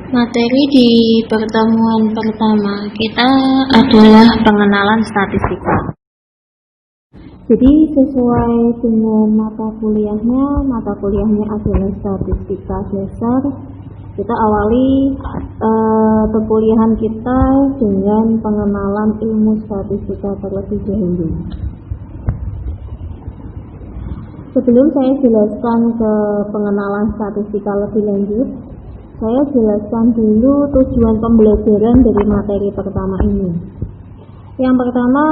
Materi di pertemuan pertama kita adalah pengenalan statistika. Jadi sesuai dengan mata kuliahnya adalah statistika dasar. Kita awali perkuliahan kita dengan pengenalan ilmu statistika terlebih dahulu. Sebelum saya jelaskan ke pengenalan statistika lebih lanjut, saya jelaskan dulu tujuan pembelajaran dari materi pertama ini. Yang pertama,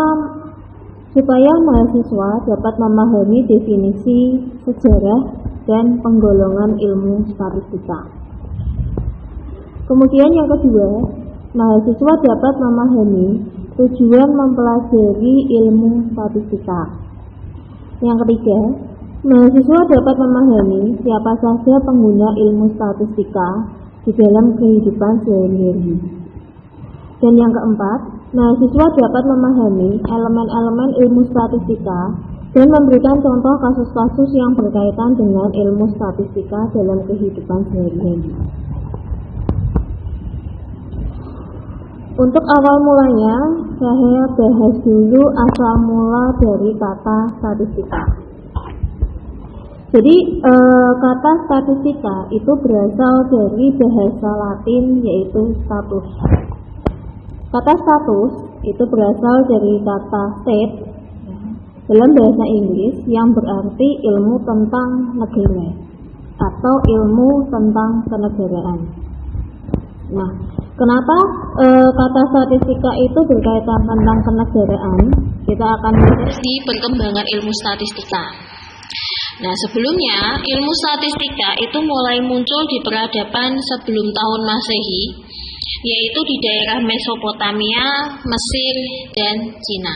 supaya mahasiswa dapat memahami definisi, sejarah, dan penggolongan ilmu statistika. Kemudian yang kedua, mahasiswa dapat memahami tujuan mempelajari ilmu statistika. Yang ketiga, mahasiswa dapat memahami siapa saja pengguna ilmu statistika di dalam kehidupan sehari-hari. Dan yang keempat, mahasiswa dapat memahami elemen-elemen ilmu statistika dan memberikan contoh kasus-kasus yang berkaitan dengan ilmu statistika dalam kehidupan sehari-hari. Untuk awal mulanya, saya bahas dulu asal mula dari kata statistika. Jadi kata statistika itu berasal dari bahasa Latin yaitu status. Kata status itu berasal dari kata state dalam bahasa Inggris yang berarti ilmu tentang negara atau ilmu tentang kenegaraan. Nah, kenapa kata statistika itu berkaitan tentang kenegaraan? Kita akan bahas di perkembangan ilmu statistika. Nah, sebelumnya ilmu statistika itu mulai muncul di peradaban sebelum tahun Masehi, yaitu di daerah Mesopotamia, Mesir, dan Cina.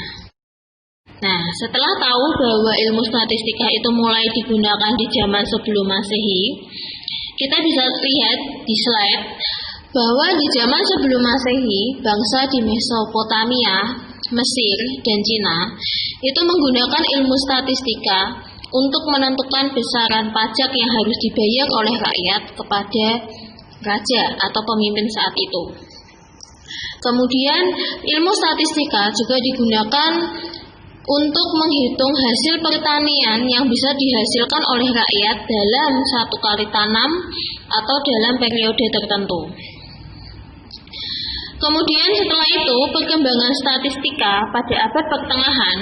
Nah, setelah tahu bahwa ilmu statistika itu mulai digunakan di zaman sebelum Masehi, kita bisa lihat di slide bahwa di zaman sebelum Masehi, bangsa di Mesopotamia, Mesir, dan Cina itu menggunakan ilmu statistika untuk menentukan besaran pajak yang harus dibayar oleh rakyat kepada raja atau pemimpin saat itu. Kemudian, ilmu statistika juga digunakan untuk menghitung hasil pertanian yang bisa dihasilkan oleh rakyat dalam satu kali tanam atau dalam periode tertentu. Kemudian setelah itu, perkembangan statistika pada abad pertengahan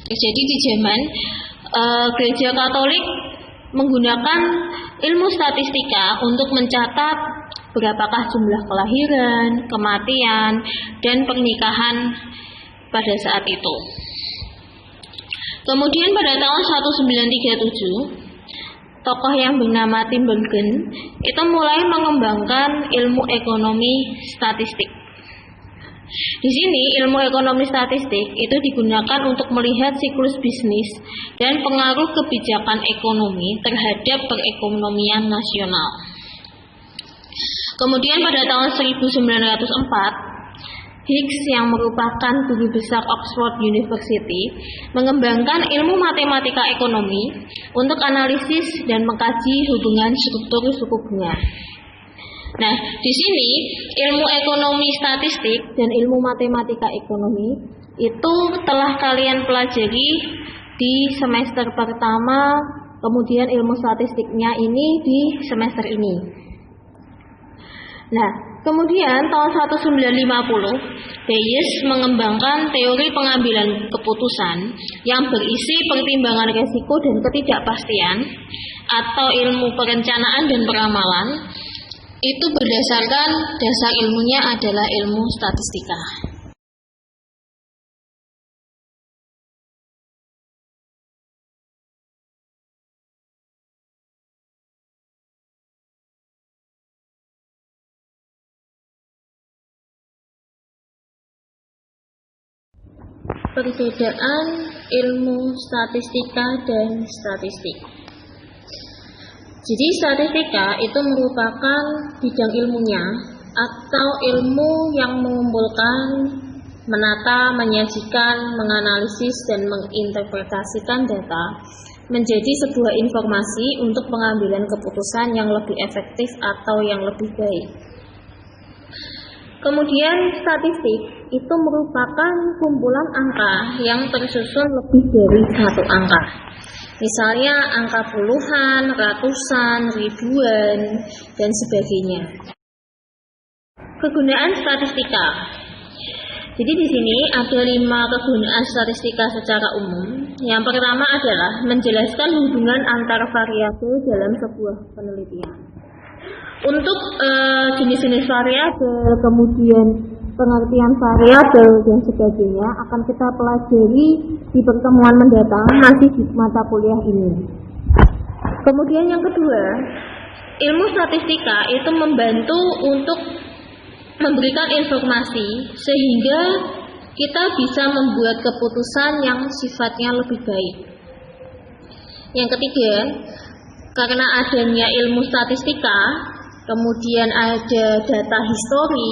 terjadi di zaman Gereja Katolik menggunakan ilmu statistika untuk mencatat berapakah jumlah kelahiran, kematian, dan pernikahan pada saat itu. Kemudian pada tahun 1937, tokoh yang bernama Tim Bergen itu mulai mengembangkan ilmu ekonomi statistik. Di sini ilmu ekonomi statistik itu digunakan untuk melihat siklus bisnis dan pengaruh kebijakan ekonomi terhadap perekonomian nasional. Kemudian pada tahun 1904, Higgs yang merupakan guru besar Oxford University mengembangkan ilmu matematika ekonomi untuk analisis dan mengkaji hubungan struktur suku bunga. Nah, di sini ilmu ekonomi statistik dan ilmu matematika ekonomi itu telah kalian pelajari di semester pertama, kemudian ilmu statistiknya ini di semester ini. Nah, kemudian tahun 1950, Bayes mengembangkan teori pengambilan keputusan yang berisi pertimbangan risiko dan ketidakpastian atau ilmu perencanaan dan peramalan. Itu berdasarkan dasar ilmunya adalah ilmu statistika. Perbedaan ilmu statistika dan statistik. Jadi statistika itu merupakan bidang ilmunya atau ilmu yang mengumpulkan, menata, menyajikan, menganalisis, dan menginterpretasikan data menjadi sebuah informasi untuk pengambilan keputusan yang lebih efektif atau yang lebih baik. Kemudian statistik itu merupakan kumpulan angka yang tersusun lebih dari satu angka. Misalnya angka puluhan, ratusan, ribuan, dan sebagainya. Kegunaan statistika. Jadi di sini ada 5 kegunaan statistika secara umum. Yang pertama adalah menjelaskan hubungan antar variabel dalam sebuah penelitian. Untuk jenis-jenis variabel, kemudian pengertian variabel dan sebagainya akan kita pelajari di pertemuan mendatang masih di mata kuliah ini. Kemudian yang kedua, ilmu statistika itu membantu untuk memberikan informasi sehingga kita bisa membuat keputusan yang sifatnya lebih baik. Yang ketiga, karena adanya ilmu statistika, kemudian ada data histori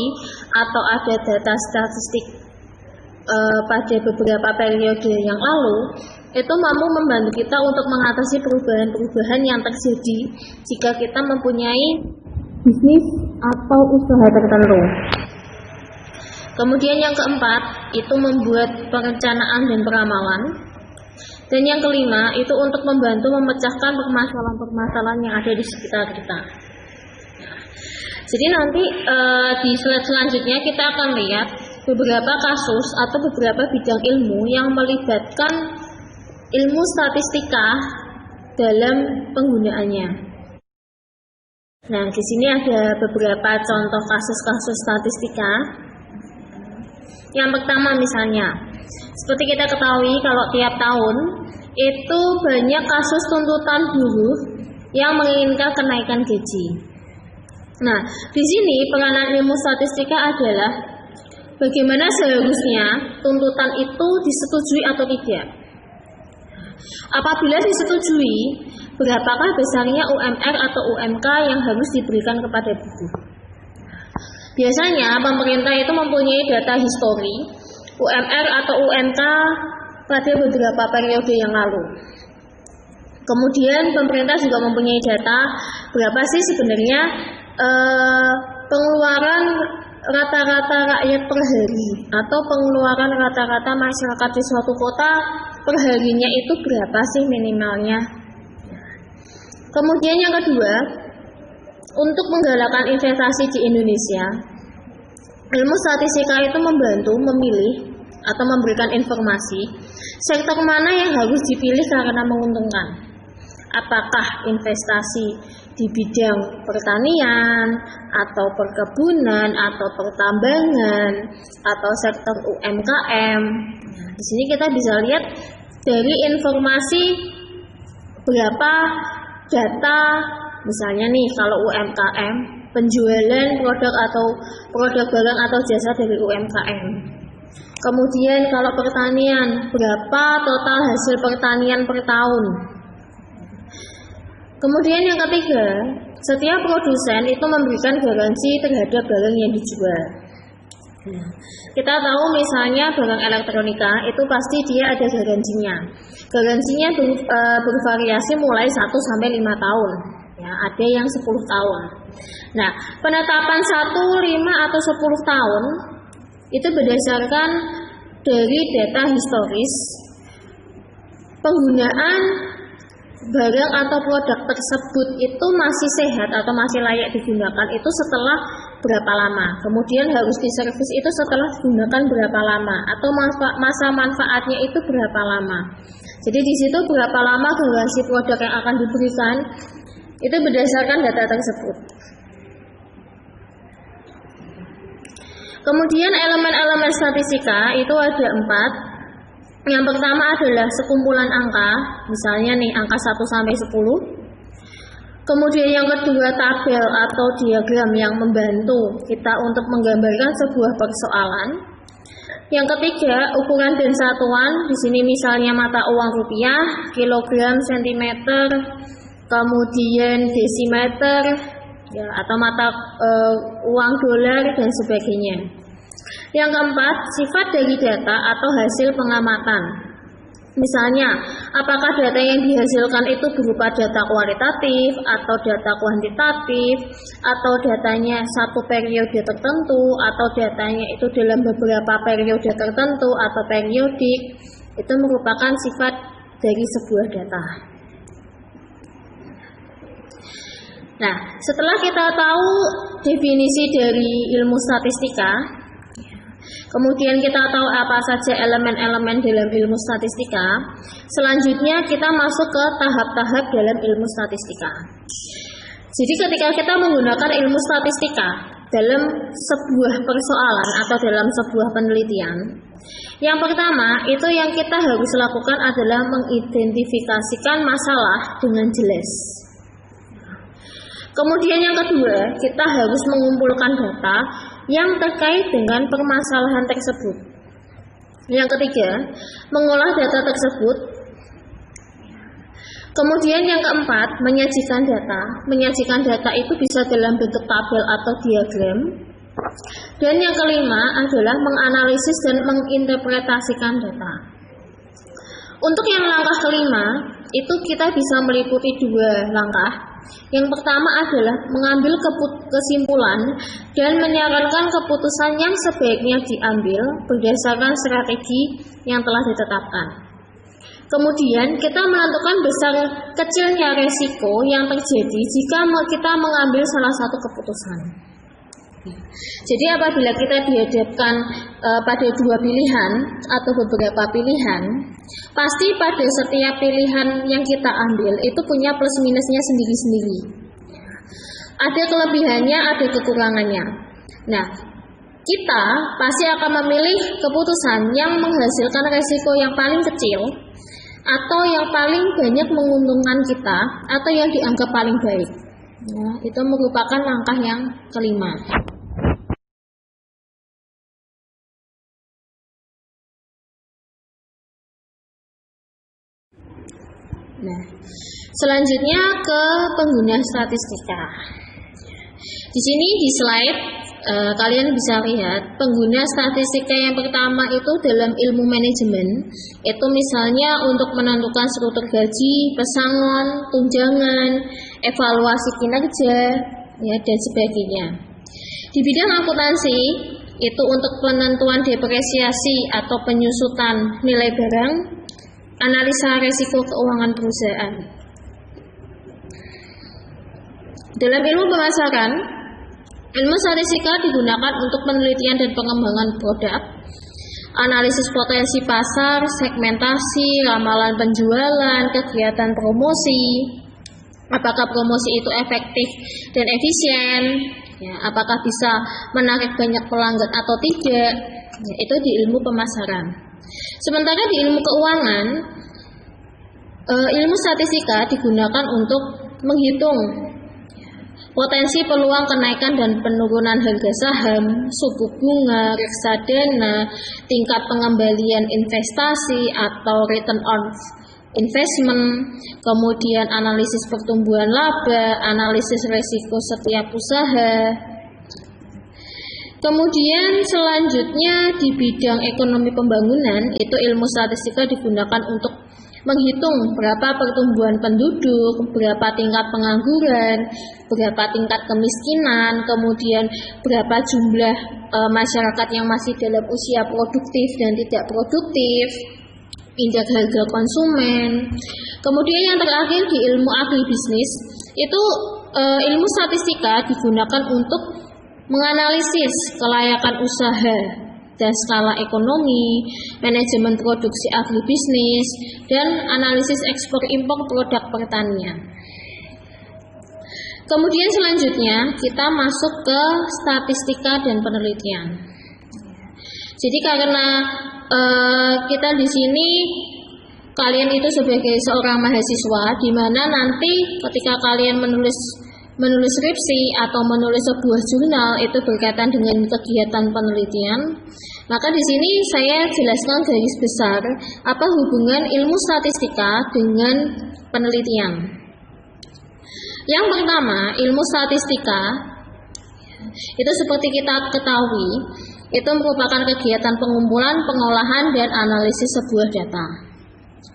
atau ada data statistik pada beberapa periode yang lalu, itu mampu membantu kita untuk mengatasi perubahan-perubahan yang terjadi jika kita mempunyai bisnis atau usaha tertentu. Kemudian yang keempat, itu membuat perencanaan dan peramalan. Dan yang kelima, itu untuk membantu memecahkan permasalahan-permasalahan yang ada di sekitar kita. Jadi nanti di slide selanjutnya kita akan lihat beberapa kasus atau beberapa bidang ilmu yang melibatkan ilmu statistika dalam penggunaannya. Nah, di sini ada beberapa contoh kasus-kasus statistika. Yang pertama misalnya, seperti kita ketahui kalau tiap tahun itu banyak kasus tuntutan buruh yang menginginkan kenaikan gaji. Nah, di sini peranan ilmu statistika adalah bagaimana seharusnya tuntutan itu disetujui atau tidak. Apabila disetujui, berapakah besarnya UMR atau UMK yang harus diberikan kepada buruh? Biasanya pemerintah itu mempunyai data histori UMR atau UMK pada beberapa periode yang lalu. Kemudian pemerintah juga mempunyai data berapa sih sebenarnya pengeluaran rata-rata rakyat per hari atau pengeluaran rata-rata masyarakat di suatu kota per harinya itu berapa sih minimalnya. Kemudian yang kedua, untuk menggalakkan investasi di Indonesia, ilmu statistika itu membantu memilih atau memberikan informasi sektor mana yang harus dipilih karena menguntungkan. Apakah investasi di bidang pertanian atau perkebunan atau pertambangan atau sektor UMKM. Di sini kita bisa lihat dari informasi berapa data, misalnya nih kalau UMKM, penjualan produk atau produk barang atau jasa dari UMKM. Kemudian kalau pertanian, berapa total hasil pertanian per tahun. Kemudian yang ketiga, setiap produsen itu memberikan garansi terhadap barang yang dijual. Kita tahu misalnya barang elektronika itu pasti dia ada garansinya. Garansinya bervariasi mulai 1 sampai 5 tahun. Ya, ada yang 10 tahun. Nah, penetapan 1, 5 atau 10 tahun itu berdasarkan dari data historis penggunaan barang atau produk tersebut itu masih sehat atau masih layak digunakan itu setelah berapa lama. Kemudian harus diservis itu setelah digunakan berapa lama atau masa manfaatnya itu berapa lama. Jadi di situ berapa lama garansi produk yang akan diberikan itu berdasarkan data tersebut. Kemudian elemen-elemen statistika itu ada 4. Yang pertama adalah sekumpulan angka, misalnya nih angka 1 sampai 10. Kemudian yang kedua tabel atau diagram yang membantu kita untuk menggambarkan sebuah persoalan. Yang ketiga ukuran dan satuan, di sini misalnya mata uang rupiah, kilogram, sentimeter, kemudian desimeter, ya, atau mata uang dolar dan sebagainya. Yang keempat, sifat dari data atau hasil pengamatan. Misalnya, apakah data yang dihasilkan itu berupa data kualitatif atau data kuantitatif, atau datanya satu periode tertentu, atau datanya itu dalam beberapa periode tertentu atau periodik, itu merupakan sifat dari sebuah data. Nah, setelah kita tahu definisi dari ilmu statistika, kemudian kita tahu apa saja elemen-elemen dalam ilmu statistika, selanjutnya kita masuk ke tahap-tahap dalam ilmu statistika. Jadi ketika kita menggunakan ilmu statistika dalam sebuah persoalan atau dalam sebuah penelitian, yang pertama itu yang kita harus lakukan adalah mengidentifikasikan masalah dengan jelas. Kemudian yang kedua, kita harus mengumpulkan data yang terkait dengan permasalahan tersebut. Yang ketiga, mengolah data tersebut. Kemudian yang keempat, menyajikan data. Menyajikan data itu bisa dalam bentuk tabel atau diagram. Dan yang kelima adalah menganalisis dan menginterpretasikan data. Untuk yang langkah kelima, itu kita bisa meliputi dua langkah. Yang pertama adalah mengambil kesimpulan dan menyarankan keputusan yang sebaiknya diambil berdasarkan strategi yang telah ditetapkan. Kemudian kita menentukan besar kecilnya resiko yang terjadi jika kita mengambil salah satu keputusan. Jadi apabila kita dihadapkan pada dua pilihan atau beberapa pilihan, pasti pada setiap pilihan yang kita ambil itu punya plus minusnya sendiri-sendiri. Ada kelebihannya, ada kekurangannya. Nah, kita pasti akan memilih keputusan yang menghasilkan resiko yang paling kecil atau yang paling banyak menguntungkan kita atau yang dianggap paling baik. Nah, itu merupakan langkah yang kelima. Nah, selanjutnya ke pengguna statistika. Di sini di slide kalian bisa lihat pengguna statistika yang pertama itu dalam ilmu manajemen. Itu misalnya untuk menentukan struktur gaji, pesangon, tunjangan, evaluasi kinerja, ya, dan sebagainya. Di bidang akuntansi itu untuk penentuan depresiasi atau penyusutan nilai barang, analisa risiko keuangan perusahaan. Dalam ilmu pemasaran, ilmu statistika digunakan untuk penelitian dan pengembangan produk, analisis potensi pasar, segmentasi, ramalan penjualan, kegiatan promosi, apakah promosi itu efektif dan efisien, ya, apakah bisa menarik banyak pelanggan atau tidak, ya, itu di ilmu pemasaran. Sementara di ilmu keuangan, ilmu statistika digunakan untuk menghitung potensi peluang kenaikan dan penurunan harga saham, suku bunga, reksadana, tingkat pengembalian investasi atau return on investment, kemudian analisis pertumbuhan laba, analisis risiko setiap usaha. Kemudian selanjutnya di bidang ekonomi pembangunan, itu ilmu statistika digunakan untuk menghitung berapa pertumbuhan penduduk, berapa tingkat pengangguran, berapa tingkat kemiskinan, kemudian berapa jumlah masyarakat yang masih dalam usia produktif dan tidak produktif, indeks harga konsumen. Kemudian yang terakhir di ilmu agribisnis, itu ilmu statistika digunakan untuk menganalisis kelayakan usaha dan skala ekonomi, manajemen produksi agribisnis, dan analisis ekspor impor produk pertanian. Kemudian selanjutnya kita masuk ke statistika dan penelitian. Jadi karena kita di sini kalian itu sebagai seorang mahasiswa, di mana nanti ketika kalian menulis skripsi atau menulis sebuah jurnal itu berkaitan dengan kegiatan penelitian, maka di sini saya jelaskan garis besar apa hubungan ilmu statistika dengan penelitian. Yang pertama, ilmu statistika itu seperti kita ketahui, itu merupakan kegiatan pengumpulan, pengolahan, dan analisis sebuah data.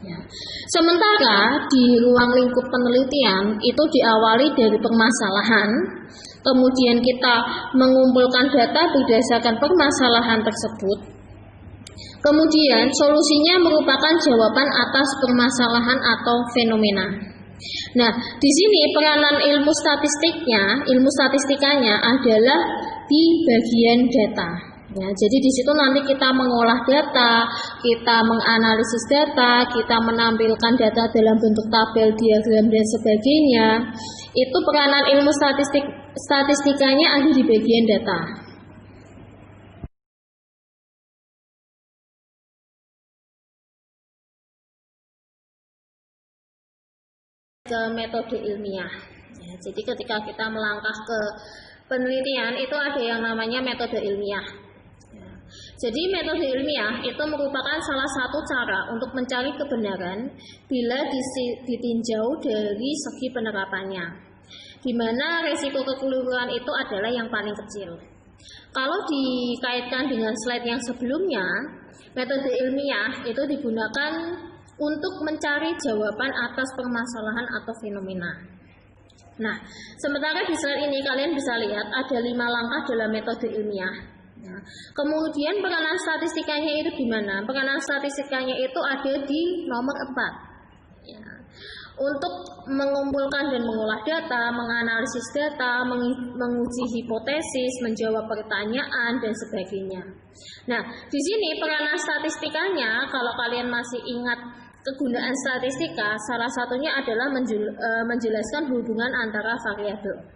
Ya. Sementara di ruang lingkup penelitian itu diawali dari permasalahan, kemudian kita mengumpulkan data berdasarkan permasalahan tersebut, kemudian solusinya merupakan jawaban atas permasalahan atau fenomena. Nah, di sini peranan ilmu statistikanya adalah di bagian data. Ya, jadi di situ nanti kita mengolah data, kita menganalisis data, kita menampilkan data dalam bentuk tabel, diagram dan sebagainya. Itu peranan ilmu statistikanya ada di bagian data. Ke metode ilmiah. Ya, jadi ketika kita melangkah ke penelitian itu ada yang namanya metode ilmiah. Ya, jadi metode ilmiah itu merupakan salah satu cara untuk mencari kebenaran bila ditinjau dari segi penerapannya, di mana resiko kekeliruan itu adalah yang paling kecil. Kalau dikaitkan dengan slide yang sebelumnya, metode ilmiah itu digunakan untuk mencari jawaban atas permasalahan atau fenomena. Nah, sementara di slide ini kalian bisa lihat ada 5 langkah dalam metode ilmiah. Nah, kemudian peranan statistikanya itu di mana? Peranan statistikanya itu ada di nomor 4. Ya. Untuk mengumpulkan dan mengolah data, menganalisis data, menguji hipotesis, menjawab pertanyaan dan sebagainya. Nah, di sini peranan statistikanya kalau kalian masih ingat kegunaan statistika, salah satunya adalah menjelaskan hubungan antara variabel.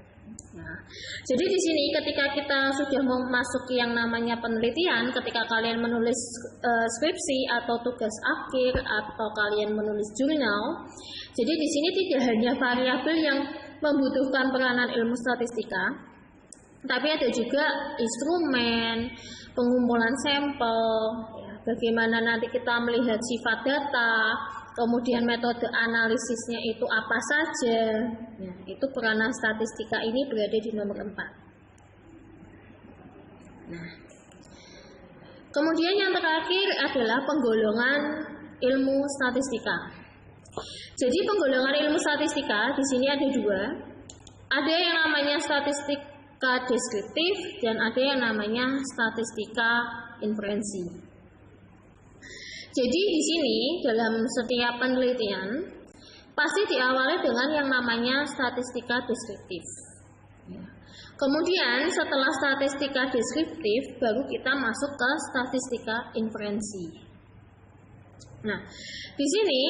Nah, jadi di sini ketika kita sudah memasuki yang namanya penelitian, ketika kalian menulis skripsi atau tugas akhir atau kalian menulis jurnal, jadi di sini tidak hanya variabel yang membutuhkan peranan ilmu statistika, tapi ada juga instrumen, pengumpulan sampel, bagaimana nanti kita melihat sifat data, kemudian metode analisisnya itu apa saja. Ya, itu peranan statistika ini berada di nomor 4. Nah, kemudian yang terakhir adalah penggolongan ilmu statistika. Jadi penggolongan ilmu statistika di sini ada 2. Ada yang namanya statistika deskriptif dan ada yang namanya statistika inferensi. Jadi di sini dalam setiap penelitian pasti diawali dengan yang namanya statistika deskriptif. Kemudian setelah statistika deskriptif baru kita masuk ke statistika inferensi. Nah, di sini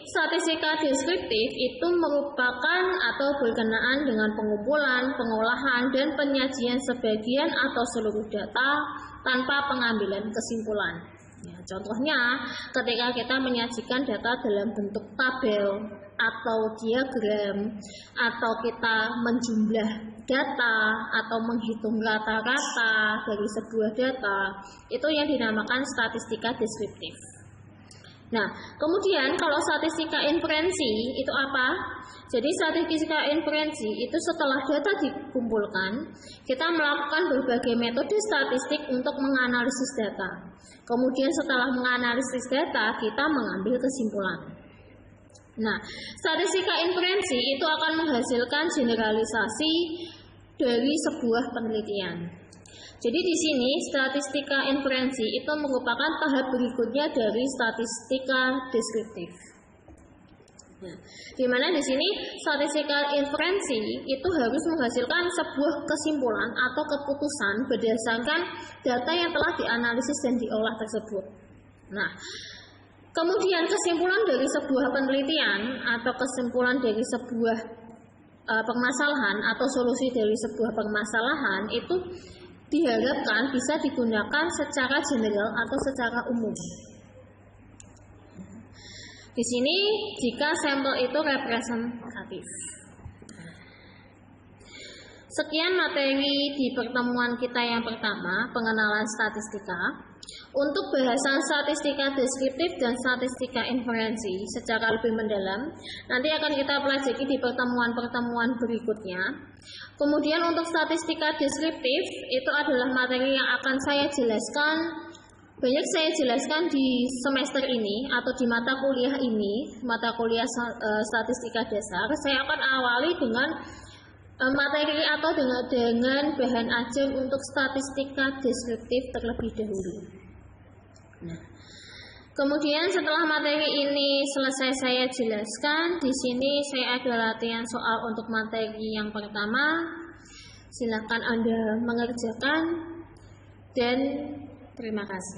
statistika deskriptif itu merupakan atau berkenaan dengan pengumpulan, pengolahan dan penyajian sebagian atau seluruh data tanpa pengambilan kesimpulan. Ya, contohnya ketika kita menyajikan data dalam bentuk tabel atau diagram, atau kita menjumlah data atau menghitung rata-rata dari sebuah data, itu yang dinamakan statistika deskriptif. Nah, kemudian kalau statistika inferensi itu apa? Jadi statistika inferensi itu setelah data dikumpulkan, kita melakukan berbagai metode statistik untuk menganalisis data. Kemudian setelah menganalisis data, kita mengambil kesimpulan. Nah, statistika inferensi itu akan menghasilkan generalisasi dari sebuah penelitian. Jadi di sini statistika inferensi itu merupakan tahap berikutnya dari statistika deskriptif. Nah, di mana di sini statistika inferensi itu harus menghasilkan sebuah kesimpulan atau keputusan berdasarkan data yang telah dianalisis dan diolah tersebut. Nah, kemudian kesimpulan dari sebuah penelitian atau kesimpulan dari sebuah permasalahan atau solusi dari sebuah permasalahan itu diharapkan bisa digunakan secara general atau secara umum. Di sini jika sampel itu representatif. Sekian materi di pertemuan kita yang pertama, pengenalan statistika. Untuk bahasan statistika deskriptif dan statistika inferensi secara lebih mendalam, nanti akan kita pelajari di pertemuan-pertemuan berikutnya. Kemudian untuk statistika deskriptif, itu adalah materi yang akan saya jelaskan banyak saya jelaskan di semester ini atau di mata kuliah ini, mata kuliah statistika dasar. Saya akan awali dengan materi atau dengan bahan ajar untuk statistika deskriptif terlebih dahulu. Nah, kemudian setelah materi ini selesai saya jelaskan, di sini saya ada latihan soal untuk materi yang pertama. Silakan Anda mengerjakan dan terima kasih.